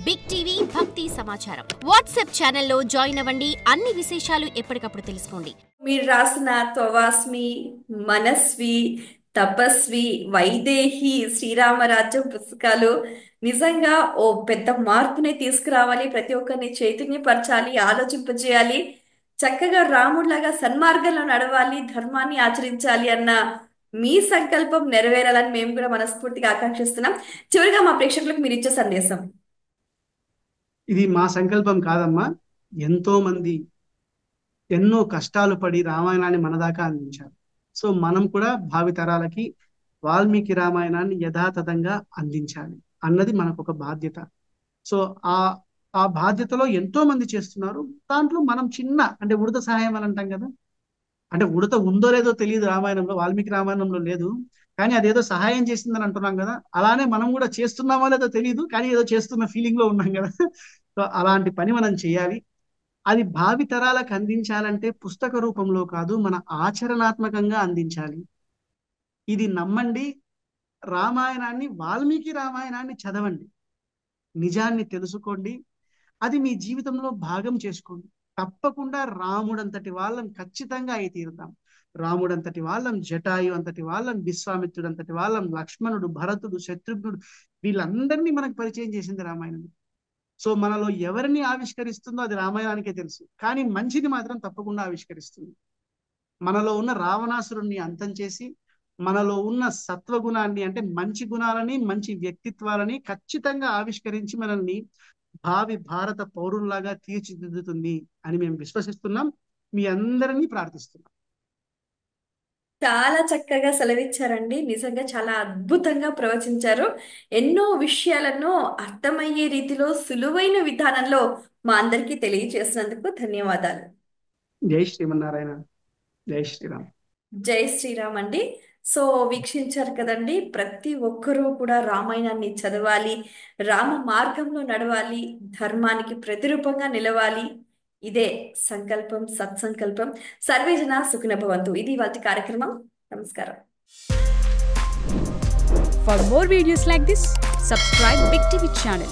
Big TV భక్తి సమాచారం WhatsApp ఛానల్లో జాయిన్ అవ్వండి. అన్ని విశేషాలు ఎప్పటికప్పుడు తెలుసుకోండి. మీరు రాసిన త్వవాస్మి, మనస్వి, తపస్వి, వైదేహి, శ్రీరామరాజ్యం పుస్తకాలు నిజంగా ఓ పెద్ద మార్పుని తీసుకురావాలి, ప్రతి ఒక్కరిని చైతన్యపరచాలి, ఆలోచింపజేయాలి, చక్కగా రాముడిలాగా సన్మార్గంలో నడవాలి, ధర్మాన్ని ఆచరించాలి అన్న మీ సంకల్పం నెరవేరాలని మేము కూడా మనస్ఫూర్తిగా ఆకాంక్షిస్తున్నాం. చివరిగా మా ప్రేక్షకులకు మీరు ఇచ్చే సందేశం. ఇది మా సంకల్పం కాదమ్మా. ఎంతో మంది ఎన్నో కష్టాలు పడి రామాయణాన్ని మన దాకా అందించారు. సో మనం కూడా భావితరాలకి వాల్మీకి రామాయణాన్ని యథాతథంగా అందించాలి అన్నది మనకు ఒక బాధ్యత. సో ఆ ఆ బాధ్యతలో ఎంతో మంది చేస్తున్నారు. దాంట్లో మనం చిన్న అంటే ఉడత సహాయం అని అంటాం కదా, అంటే ఉడత ఉందో లేదో తెలియదు రామాయణంలో, వాల్మీకి రామాయణంలో లేదు, కానీ అదేదో సహాయం చేసిందని అంటున్నాం కదా. అలానే మనం కూడా చేస్తున్నామో లేదో తెలియదు, కానీ ఏదో చేస్తున్న ఫీలింగ్ లో ఉన్నాం కదా. సో అలాంటి పని మనం చేయాలి. అది భావి తరాలకు అందించాలంటే పుస్తక రూపంలో కాదు, మన ఆచరణాత్మకంగా అందించాలి. ఇది నమ్మండి. రామాయణాన్ని, వాల్మీకి రామాయణాన్ని చదవండి, నిజాన్ని తెలుసుకోండి, అది మీ జీవితంలో భాగం చేసుకోండి. తప్పకుండా రాముడంతటి వాళ్ళం ఖచ్చితంగా అయి తీరుతాం. రాముడంతటి వాళ్ళం, జటాయు అంతటి వాళ్ళం, విశ్వామిత్రుడు అంతటి వాళ్ళం, లక్ష్మణుడు, భరతుడు, శత్రుఘ్నుడు, వీళ్ళందరినీ మనకు పరిచయం చేసింది రామాయణం. సో మనలో ఎవరిని ఆవిష్కరిస్తుందో అది రామాయణానికే తెలుసు, కానీ మంచిని మాత్రం తప్పకుండా ఆవిష్కరిస్తుంది. మనలో ఉన్న రావణాసురుణ్ణి అంతం చేసి మనలో ఉన్న సత్వగుణాన్ని అంటే మంచి గుణాలని, మంచి వ్యక్తిత్వాలని ఖచ్చితంగా ఆవిష్కరించి మనల్ని భావి భారత పౌరుల్లాగా తీర్చిదిద్దుతుంది అని మేము విశ్వసిస్తున్నాం. మీ అందరినీ ప్రార్థిస్తున్నాం. చాలా చక్కగా సెలవిచ్చారండి. నిజంగా చాలా అద్భుతంగా ప్రవచించారు. ఎన్నో విషయాలను అర్థమయ్యే రీతిలో సులువైన విధానంలో మా అందరికీ తెలియజేసినందుకు ధన్యవాదాలు. జై శ్రీమన్నారాయణ. జై శ్రీరామ్. జై శ్రీరామ్ అండి. సో వీక్షించారు కదండి, ప్రతి ఒక్కరూ కూడా రామాయణాన్ని చదవాలి, రామ మార్గంలో నడవాలి, ధర్మానికి ప్రతిరూపంగా నిలవాలి. ఇదే సంకల్పం, సత్సంకల్పం. సర్వే జన సుఖినో భవంతు. ఇది వాటి కార్యక్రమం. నమస్కారం. For more videos like this, subscribe Big TV channel.